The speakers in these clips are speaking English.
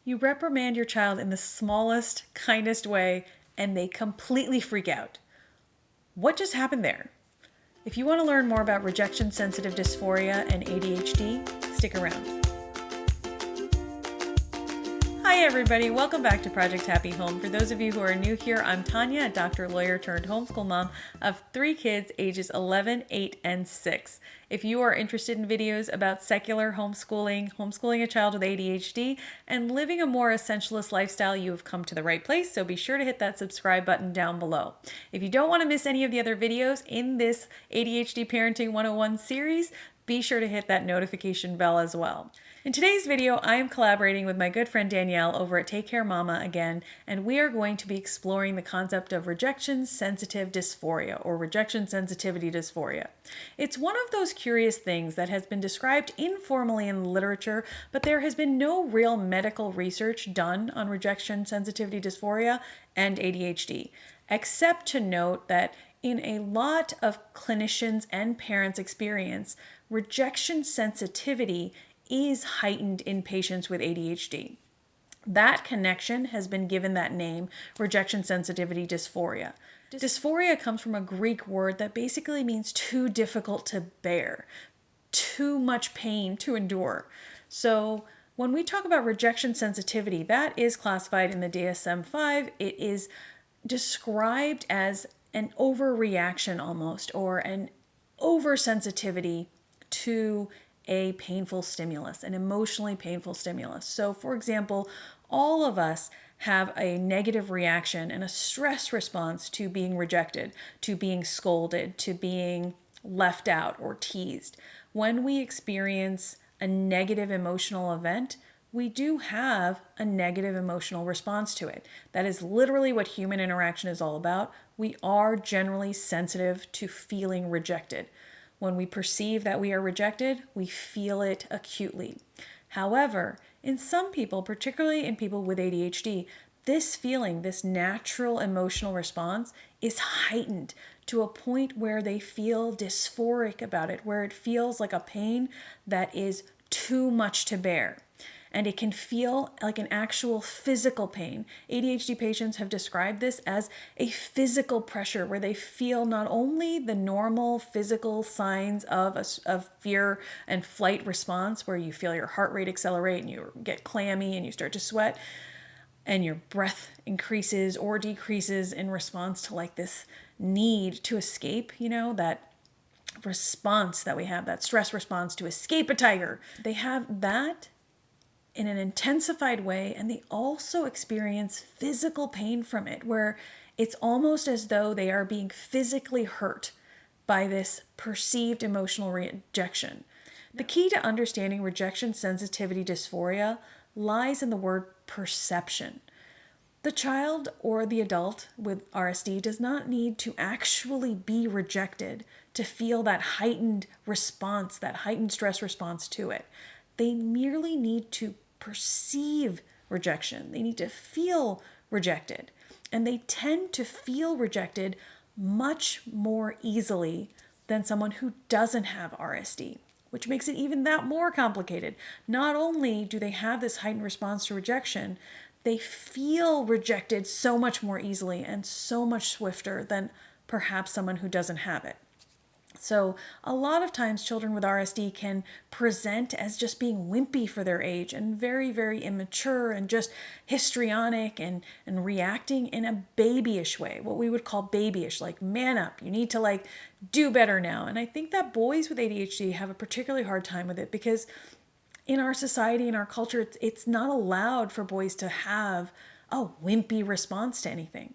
You reprimand your child in the smallest, kindest way, and they completely freak out. What just happened there? If you want to learn more about rejection-sensitive dysphoria and ADHD, stick around. Hi everybody, welcome back to Project Happy Home. For those of you who are new here, I'm Tanya, a doctor, lawyer turned homeschool mom of 3 kids ages 11, 8, and 6. If you are interested in videos about secular homeschooling, homeschooling a child with ADHD, and living a more essentialist lifestyle, you have come to the right place, so be sure to hit that subscribe button down below. If you don't want to miss any of the other videos in this ADHD Parenting 101 series, be sure to hit that notification bell as well. In today's video, I am collaborating with my good friend Danielle over at TakeCareMama again, and we are going to be exploring the concept of rejection-sensitive dysphoria, or rejection sensitivity dysphoria. It's one of those curious things that has been described informally in literature, but there has been no real medical research done on rejection sensitivity dysphoria and ADHD, except to note that in a lot of clinicians' and parents' experience, rejection sensitivity is heightened in patients with ADHD. That connection has been given that name, rejection sensitivity dysphoria. Dysphoria comes from a Greek word that basically means too difficult to bear, too much pain to endure. So when we talk about rejection sensitivity, that is classified in the DSM-5. It is described as an overreaction almost, or an oversensitivity to a painful stimulus, an emotionally painful stimulus. So for example, all of us have a negative reaction and a stress response to being rejected, to being scolded, to being left out or teased. When we experience a negative emotional event, we do have a negative emotional response to it. That is literally what human interaction is all about. We are generally sensitive to feeling rejected. When we perceive that we are rejected, we feel it acutely. However, in some people, particularly in people with ADHD, this feeling, this natural emotional response is heightened to a point where they feel dysphoric about it, where it feels like a pain that is too much to bear. And it can feel like an actual physical pain. ADHD patients have described this as a physical pressure where they feel not only the normal physical signs of fear and flight response, where you feel your heart rate accelerate and you get clammy and you start to sweat and your breath increases or decreases in response to like this need to escape, that response that we have, that stress response to escape a tiger. They have that in an intensified way, and they also experience physical pain from it, where it's almost as though they are being physically hurt by this perceived emotional rejection. The key to understanding rejection sensitivity dysphoria lies in the word perception. The child or the adult with RSD does not need to actually be rejected to feel that heightened response, that heightened stress response to it. They merely need to perceive rejection. They need to feel rejected. And they tend to feel rejected much more easily than someone who doesn't have RSD, which makes it even that more complicated. Not only do they have this heightened response to rejection, they feel rejected so much more easily and so much swifter than perhaps someone who doesn't have it. So a lot of times children with RSD can present as just being wimpy for their age and very, very immature and just histrionic and reacting in a babyish way, what we would call babyish, like man up, you need to do better now. And I think that boys with ADHD have a particularly hard time with it because in our society, in our culture, it's not allowed for boys to have a wimpy response to anything.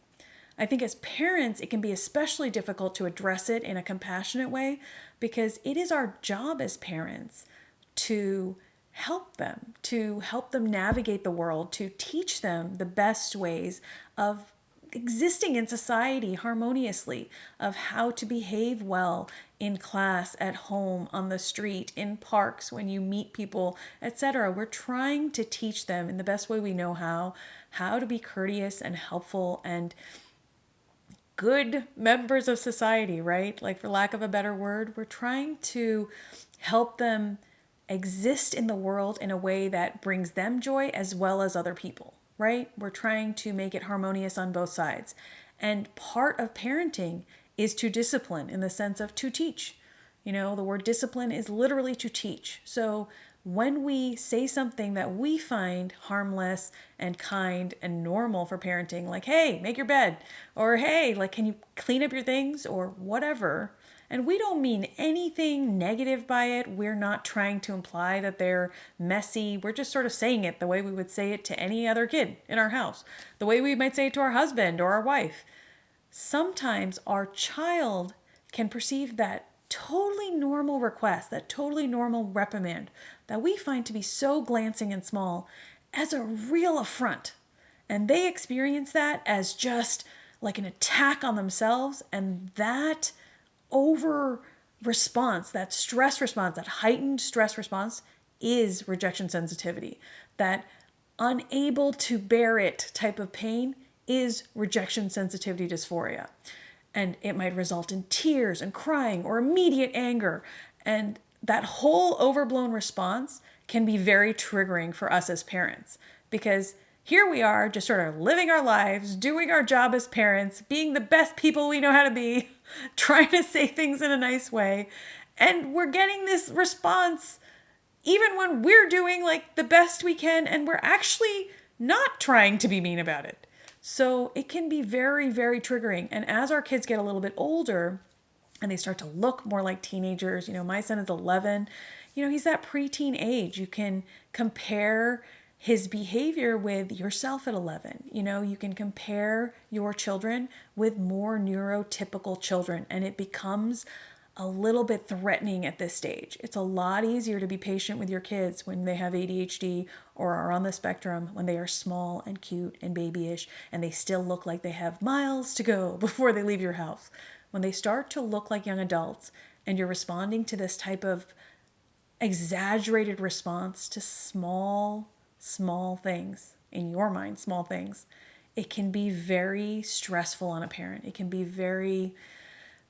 I think as parents, it can be especially difficult to address it in a compassionate way because it is our job as parents to help them navigate the world, to teach them the best ways of existing in society harmoniously, of how to behave well in class, at home, on the street, in parks, when you meet people, etc. We're trying to teach them in the best way we know how to be courteous and helpful and good members of society, right? Like, for lack of a better word, we're trying to help them exist in the world in a way that brings them joy as well as other people, right? We're trying to make it harmonious on both sides. And part of parenting is to discipline in the sense of to teach. You know, the word discipline is literally to teach. So when we say something that we find harmless and kind and normal for parenting, like, hey, make your bed, or hey, like, can you clean up your things, or whatever, and we don't mean anything negative by it. We're not trying to imply that they're messy. We're just sort of saying it the way we would say it to any other kid in our house, the way we might say it to our husband or our wife. Sometimes our child can perceive that totally normal request, that totally normal reprimand that we find to be so glancing and small as a real affront. And they experience that as just like an attack on themselves. And that over response, that stress response, that heightened stress response is rejection sensitivity. That unable to bear it type of pain is rejection sensitivity dysphoria. And it might result in tears and crying or immediate anger. And that whole overblown response can be very triggering for us as parents, because here we are just sort of living our lives, doing our job as parents, being the best people we know how to be, trying to say things in a nice way. And we're getting this response even when we're doing like the best we can and we're actually not trying to be mean about it. So it can be very, very triggering. And as our kids get a little bit older and they start to look more like teenagers, you know, my son is 11, you know, he's that preteen age. You can compare his behavior with yourself at 11. You know, you can compare your children with more neurotypical children, and it becomes a little bit threatening at this stage. It's a lot easier to be patient with your kids when they have ADHD or are on the spectrum, when they are small and cute and babyish and they still look like they have miles to go before they leave your house. When they start to look like young adults and you're responding to this type of exaggerated response to small things, in your mind, small things, it can be very stressful on a parent. It can be very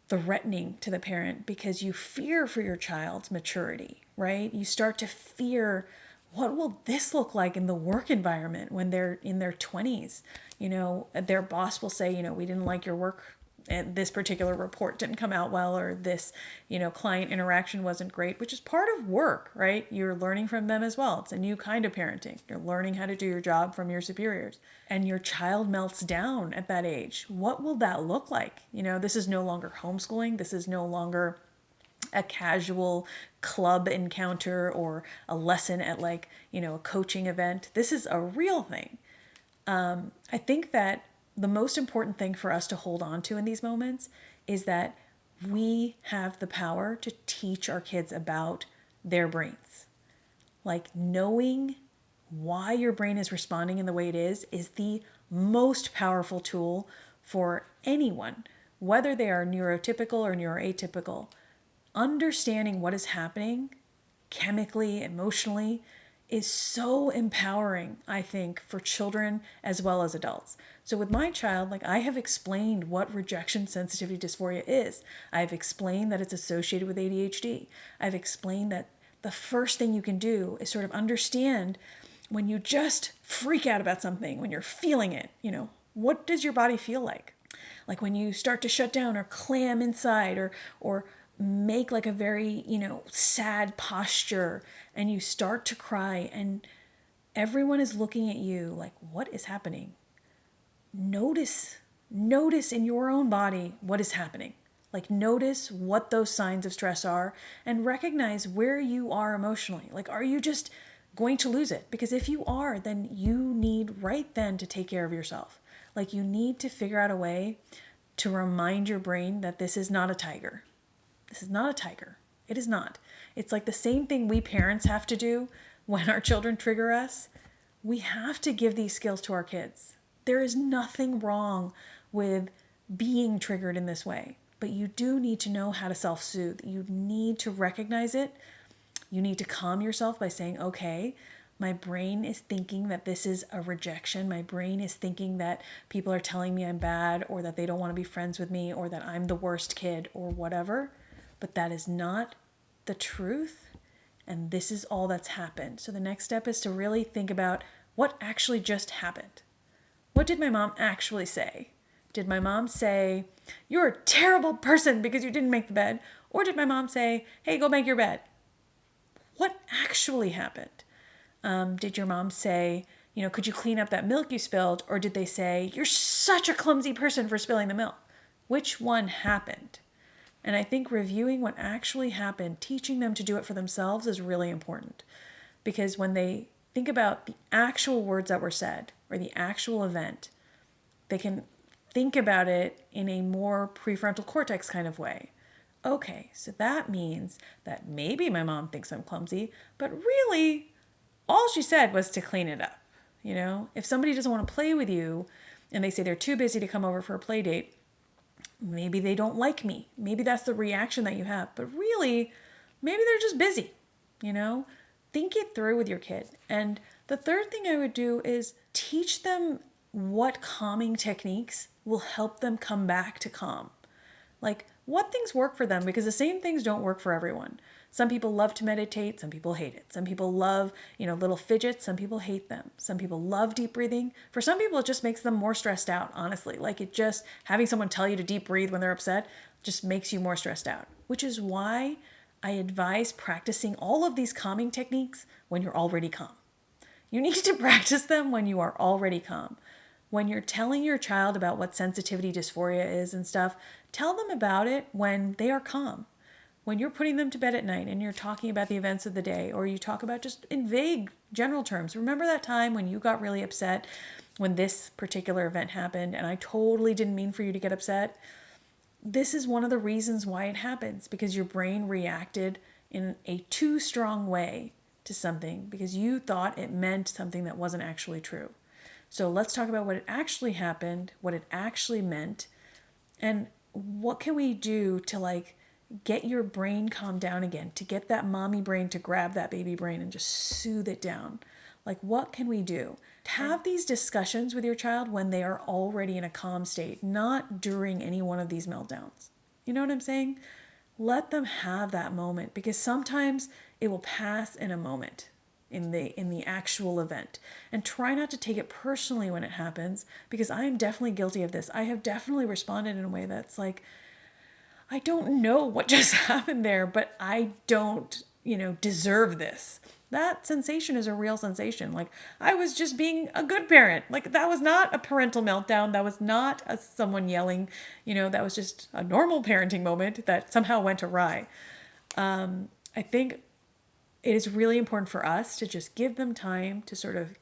threatening to the parent because you fear for your child's maturity, right? You start to fear, what will this look like in the work environment when they're in their 20s? You know, their boss will say, you know, we didn't like your work and this particular report didn't come out well, or this, you know, client interaction wasn't great, which is part of work, right? You're learning from them as well. It's a new kind of parenting. You're learning how to do your job from your superiors, and your child melts down at that age. What will that look like? You know, this is no longer homeschooling. This is no longer a casual club encounter or a lesson at, like, you know, a coaching event. This is a real thing. I think that the most important thing for us to hold on to in these moments is that we have the power to teach our kids about their brains. Like, knowing why your brain is responding in the way it is the most powerful tool for anyone, whether they are neurotypical or neuroatypical. Understanding what is happening chemically, emotionally, is so empowering, I think, for children as well as adults. So with my child, like, I have explained what rejection sensitivity dysphoria is. I've explained that it's associated with ADHD. I've explained that the first thing you can do is sort of understand when you just freak out about something, when you're feeling it, you know, what does your body feel like? Like when you start to shut down or clam inside or make like a very, you know, sad posture, and you start to cry and everyone is looking at you like, what is happening? Notice in your own body what is happening. Like, notice what those signs of stress are and recognize where you are emotionally. Like, are you just going to lose it? Because if you are, then you need right then to take care of yourself. Like, you need to figure out a way to remind your brain that this is not a tiger. This is not a tiger. It is not. It's like the same thing we parents have to do when our children trigger us. We have to give these skills to our kids. There is nothing wrong with being triggered in this way, but you do need to know how to self-soothe. You need to recognize it. You need to calm yourself by saying, okay, my brain is thinking that this is a rejection. My brain is thinking that people are telling me I'm bad, or that they don't want to be friends with me, or that I'm the worst kid, or whatever. But that is not the truth, and this is all that's happened. So the next step is to really think about what actually just happened. What did my mom actually say? Did my mom say, you're a terrible person because you didn't make the bed? Or did my mom say, hey, go make your bed? What actually happened? Did your mom say, could you clean up that milk you spilled? Or did they say, you're such a clumsy person for spilling the milk? Which one happened? And I think reviewing what actually happened, teaching them to do it for themselves is really important. Because when they think about the actual words that were said or the actual event, they can think about it in a more prefrontal cortex kind of way. Okay, so that means that maybe my mom thinks I'm clumsy, but really all she said was to clean it up. If somebody doesn't want to play with you and they say they're too busy to come over for a play date, maybe they don't like me. Maybe that's the reaction that you have. But really, maybe they're just busy. Think it through with your kid. And the third thing I would do is teach them what calming techniques will help them come back to calm. Like what things work for them, because the same things don't work for everyone. Some people love to meditate, some people hate it. Some people love, little fidgets, some people hate them. Some people love deep breathing. For some people, it just makes them more stressed out, honestly. Like having someone tell you to deep breathe when they're upset just makes you more stressed out, which is why I advise practicing all of these calming techniques when you're already calm. You need to practice them when you are already calm. When you're telling your child about what sensitivity dysphoria is and stuff, tell them about it when they are calm. When you're putting them to bed at night and you're talking about the events of the day, or you talk about just in vague general terms, remember that time when you got really upset when this particular event happened and I totally didn't mean for you to get upset? This is one of the reasons why it happens, because your brain reacted in a too strong way to something because you thought it meant something that wasn't actually true. So let's talk about what it actually happened, what it actually meant, and what can we do to get your brain calmed down again, to get that mommy brain to grab that baby brain and just soothe it down. What can we do? Have these discussions with your child when they are already in a calm state, not during any one of these meltdowns. You know what I'm saying? Let them have that moment, because sometimes it will pass in a moment in the actual event. And try not to take it personally when it happens, because I am definitely guilty of this. I have definitely responded in a way that's like, I don't know what just happened there, but I don't, deserve this. That sensation is a real sensation. I was just being a good parent. That was not a parental meltdown. That was not someone yelling. That was just a normal parenting moment that somehow went awry. I think it is really important for us to just give them time to sort of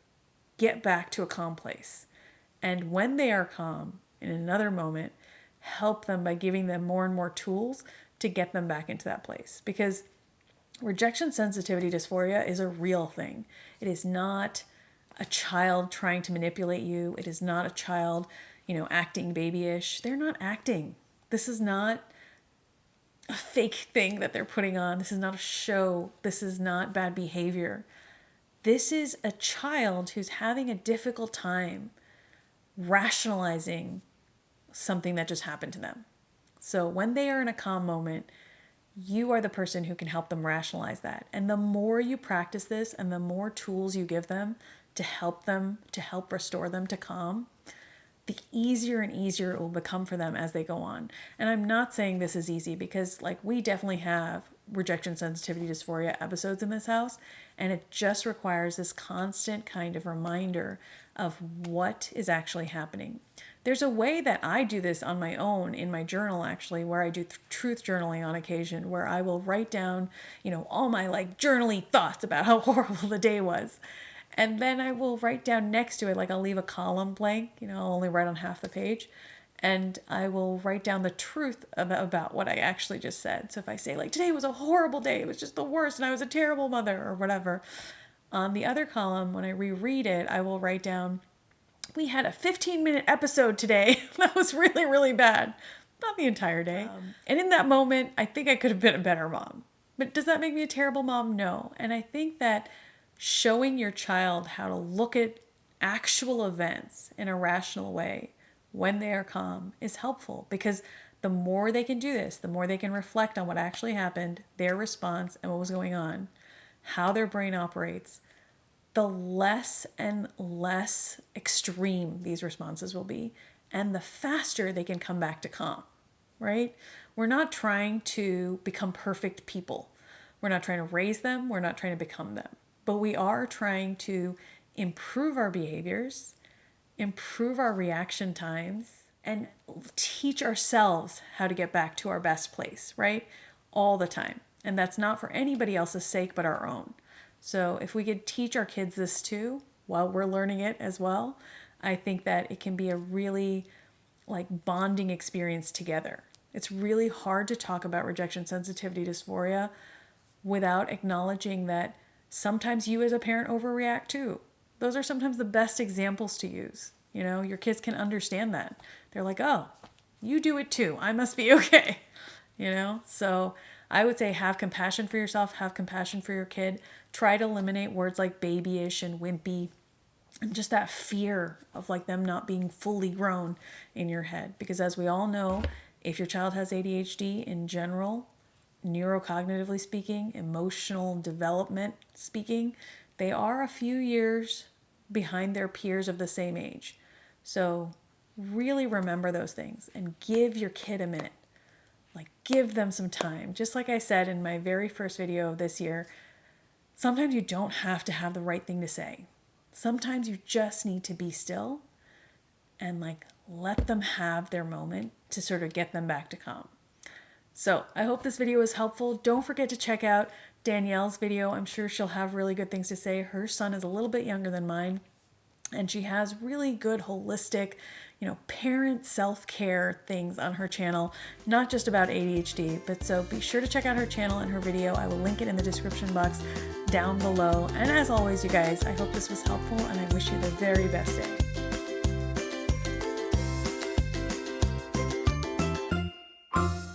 get back to a calm place. And when they are calm, in another moment, help them by giving them more and more tools to get them back into that place. Because rejection sensitivity dysphoria is a real thing. It is not a child trying to manipulate you. It is not a child, acting babyish. They're not acting. This is not a fake thing that they're putting on. This is not a show. This is not bad behavior. This is a child who's having a difficult time rationalizing something that just happened to them. So when they are in a calm moment, you are the person who can help them rationalize that. And the more you practice this and the more tools you give them, to help restore them to calm, the easier and easier it will become for them as they go on. And I'm not saying this is easy, because we definitely have rejection sensitivity dysphoria episodes in this house, and it just requires this constant kind of reminder of what is actually happening. There's a way that I do this on my own in my journal, actually, where I do truth journaling on occasion, where I will write down, all my journaly thoughts about how horrible the day was. And then I will write down next to it, I'll leave a column blank, I'll only write on half the page. And I will write down the truth about what I actually just said. So if I say today was a horrible day, it was just the worst, and I was a terrible mother or whatever. On the other column, when I reread it, I will write down, we had a 15-minute episode today. That was really, really bad. Not the entire day. And in that moment, I think I could have been a better mom. But does that make me a terrible mom? No. And I think that showing your child how to look at actual events in a rational way when they are calm is helpful, because the more they can do this, the more they can reflect on what actually happened, their response, and what was going on, how their brain operates, the less and less extreme these responses will be, and the faster they can come back to calm, right? We're not trying to become perfect people. We're not trying to raise them. We're not trying to become them. But we are trying to improve our behaviors, improve our reaction times, and teach ourselves how to get back to our best place, right? All the time. And that's not for anybody else's sake but our own. So if we could teach our kids this too, while we're learning it as well, I think that it can be a really bonding experience together. It's really hard to talk about rejection sensitivity dysphoria without acknowledging that sometimes you as a parent overreact too. Those are sometimes the best examples to use. Your kids can understand that. They're like, oh, you do it too. I must be okay. So I would say have compassion for yourself, have compassion for your kid. Try to eliminate words like babyish and wimpy and just that fear of them not being fully grown in your head. Because as we all know, if your child has ADHD in general, neurocognitively speaking, emotional development speaking, they are a few years behind their peers of the same age. So really remember those things and give your kid a minute. Give them some time. Just like I said in my very first video of this year, sometimes you don't have to have the right thing to say. Sometimes you just need to be still and let them have their moment to sort of get them back to calm. So I hope this video was helpful. Don't forget to check out Danielle's video. I'm sure she'll have really good things to say. Her son is a little bit younger than mine, and she has really good holistic, parent self-care things on her channel, not just about ADHD, but so be sure to check out her channel and her video. I will link it in the description box down below. And as always, you guys, I hope this was helpful and I wish you the very best day.